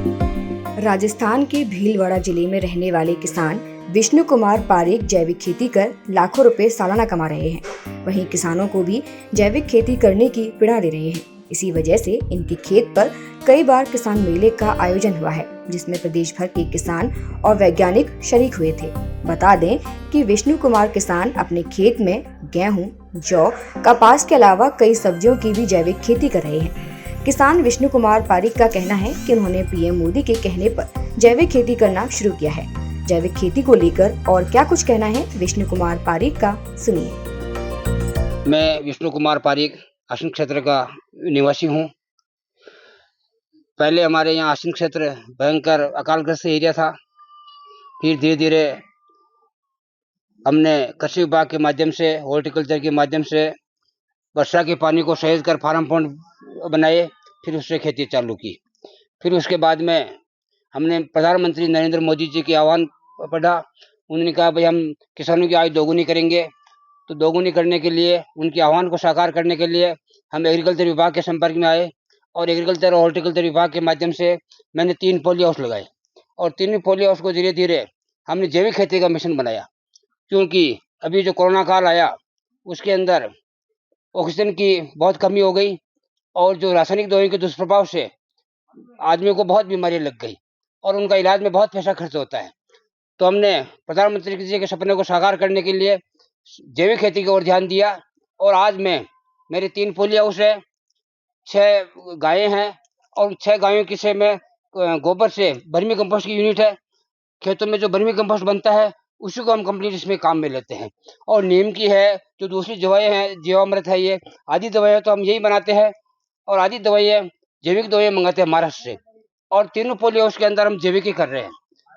राजस्थान के भीलवाड़ा जिले में रहने वाले किसान विष्णु कुमार पारीक जैविक खेती कर लाखों रुपए सालाना कमा रहे हैं। वहीं किसानों को भी जैविक खेती करने की प्रेरणा दे रहे हैं। इसी वजह से इनके खेत पर कई बार किसान मेले का आयोजन हुआ है, जिसमें प्रदेश भर के किसान और वैज्ञानिक शरीक हुए थे। बता दें कि विष्णु कुमार किसान अपने खेत में गेहूं, जौ, कपास के अलावा कई सब्जियों की भी जैविक खेती कर रहे हैं। किसान विष्णु कुमार पारीक का कहना है कि उन्होंने पीएम मोदी के कहने पर जैविक खेती करना शुरू किया है। जैविक खेती को लेकर और क्या कुछ कहना है विष्णु कुमार पारीक का, सुनिए। मैं विष्णु कुमार पारीक आश्विन क्षेत्र का निवासी हूँ। पहले हमारे यहाँ आश्विन क्षेत्र भयंकर अकालग्रस्त एरिया था। फिर धीरे धीरे हमने कृषि विभाग के माध्यम से, हॉर्टिकल्चर के माध्यम से वर्षा के पानी को सहेज कर फार्म पॉन्ड बनाए, फिर उससे खेती चालू की। फिर उसके बाद में हमने प्रधानमंत्री नरेंद्र मोदी जी के आह्वान पढ़ा। उन्होंने कहा भाई हम किसानों की आय दोगुनी करेंगे। तो दोगुनी करने के लिए, उनके आह्वान को साकार करने के लिए हम एग्रीकल्चर विभाग के संपर्क में आए और एग्रीकल्चर और हॉर्टिकल्चर विभाग के माध्यम से मैंने 3 पॉली हाउस लगाए और 3 पॉली हाउस को धीरे धीरे हमने जैविक खेती का मिशन बनाया। क्योंकि अभी जो कोरोना काल आया उसके अंदर ऑक्सीजन की बहुत कमी हो गई और जो रासायनिक दवाइयों के दुष्प्रभाव से आदमी को बहुत बीमारियां लग गई और उनका इलाज में बहुत पैसा खर्च होता है। तो हमने प्रधानमंत्री जी के सपने को साकार करने के लिए जैविक खेती की ओर ध्यान दिया और आज मेरे 3 पॉली हाउस है, 6 गायें हैं और 6 गायों की से मैं गोबर से वर्मी कंपोस्ट की यूनिट है। खेतों में जो वर्मी कंपोस्ट बनता है उसी को हम कंप्लीट इसमें काम में लेते हैं। और नीम की है, जो दूसरी दवाएं हैं, जीवामृत है, ये आदि दवाएं तो हम यही बनाते हैं और आदि दवाएं जैविक दवाएं मंगाते हैं महाराष्ट्र से। और 3 पॉली हाउस के अंदर हम जैविक ही कर रहे हैं।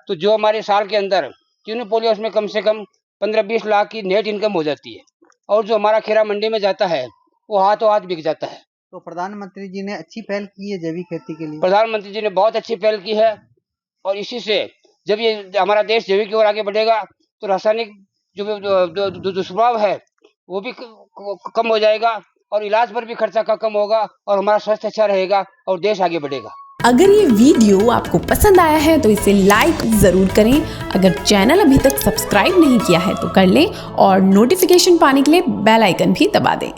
तो जो हमारे साल के अंदर 3 पॉली हाउस में कम से कम 15-20 लाख की नेट इनकम हो जाती है और जो हमारा खीरा मंडी में जाता है वो हाथों हाथ बिक जाता है। तो प्रधानमंत्री जी ने अच्छी पहल की है जैविक खेती के लिए। प्रधानमंत्री जी ने बहुत अच्छी पहल की है और इसी से जब ये हमारा देश जैविक की ओर आगे बढ़ेगा तो रासायनिक जो दुष्प्रभाव है वो भी कम हो जाएगा और इलाज पर भी खर्चा कम होगा और हमारा स्वास्थ्य अच्छा रहेगा और देश आगे बढ़ेगा। अगर ये वीडियो आपको पसंद आया है तो इसे लाइक जरूर करें। अगर चैनल अभी तक सब्सक्राइब नहीं किया है तो कर लें और नोटिफिकेशन पाने के लिए बेल आइकन भी दबा दें।